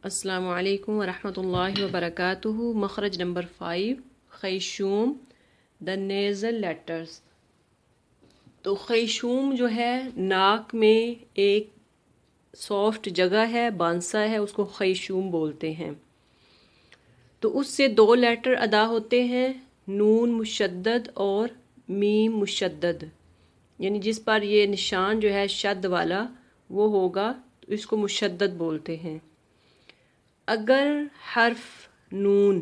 السلام علیکم ورحمۃ اللہ وبرکاتہ۔ مخرج نمبر 5، خیشوم، دا نیزل لیٹرز۔ تو خیشوم جو ہے ناک میں ایک سافٹ جگہ ہے، بانسا ہے، اس کو خیشوم بولتے ہیں۔ تو اس سے 2 لیٹر ادا ہوتے ہیں، نون مشدد اور میم مشدد، یعنی جس پر یہ نشان جو ہے شد والا وہ ہوگا تو اس کو مشدد بولتے ہیں۔ اگر حرف نون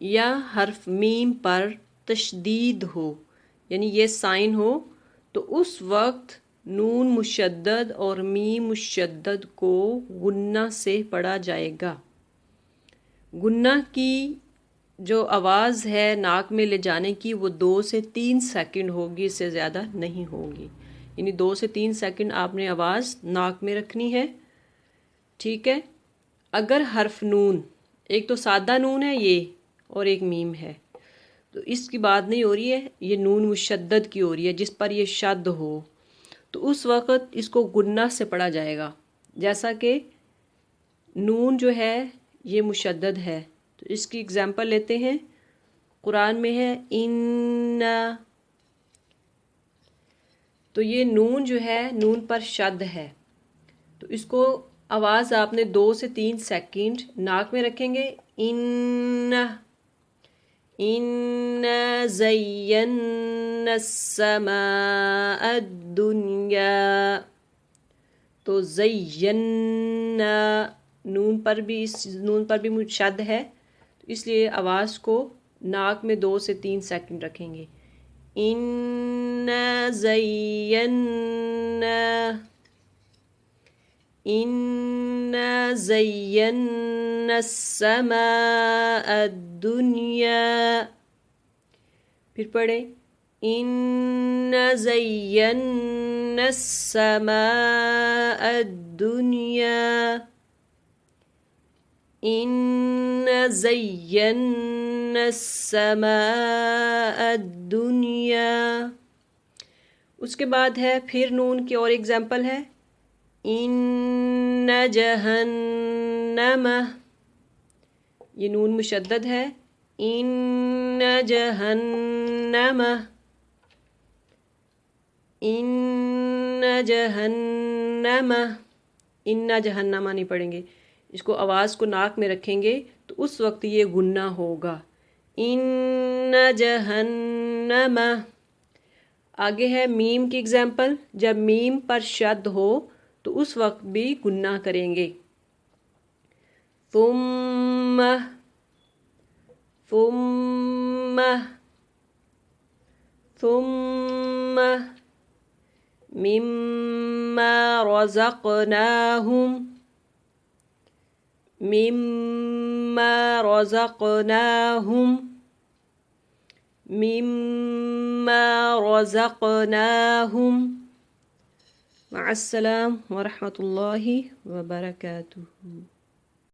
یا حرف میم پر تشدید ہو، یعنی یہ سائن ہو، تو اس وقت نون مشدد اور میم مشدد کو غنہ سے پڑھا جائے گا۔ غنہ کی جو آواز ہے ناک میں لے جانے کی وہ 2 سے 3 سیکنڈ ہوگی، اس سے زیادہ نہیں ہوگی، یعنی 2 سے 3 سیکنڈ آپ نے آواز ناک میں رکھنی ہے، ٹھیک ہے۔ اگر حرف نون، ایک تو سادہ نون ہے یہ اور ایک میم ہے، تو اس کی بات نہیں ہو رہی ہے، یہ نون مشدد کی ہو رہی ہے جس پر یہ شد ہو، تو اس وقت اس کو غنہ سے پڑھا جائے گا۔ جیسا کہ نون جو ہے یہ مشدد ہے، تو اس کی اگزامپل لیتے ہیں، قرآن میں ہے ان، تو یہ نون جو ہے نون پر شد ہے، تو اس کو آواز آپ نے 2 سے 3 سیکنڈ ناک میں رکھیں گے۔ ان زینا السماء الدنیا، تو زینا نون پر بھی شد ہے، تو اس لیے آواز کو ناک میں 2 سے 3 سیکنڈ رکھیں گے۔ إنا زينا السماء الدنيا، پھر پڑھیں إنا زينا السماء الدنيا، إنا زينا السماء الدنيا۔ اس کے بعد ہے پھر نون کی اور ایگزامپل ہے، ان جہنم، یہ نون مشدد ہے، ان جہنم، ان جہنم، ان جہنم نہیں پڑھیں گے، اس کو آواز کو ناک میں رکھیں گے تو اس وقت یہ غنہ ہوگا، ان جہنم۔ آگے ہے میم کی اگزامپل، جب میم پر شد ہو تو اس وقت بھی غنہ کریں گے، ثم مما رزقناهم، مما رزقناهم۔ مع السلام ورحمۃ اللہ وبرکاتہ۔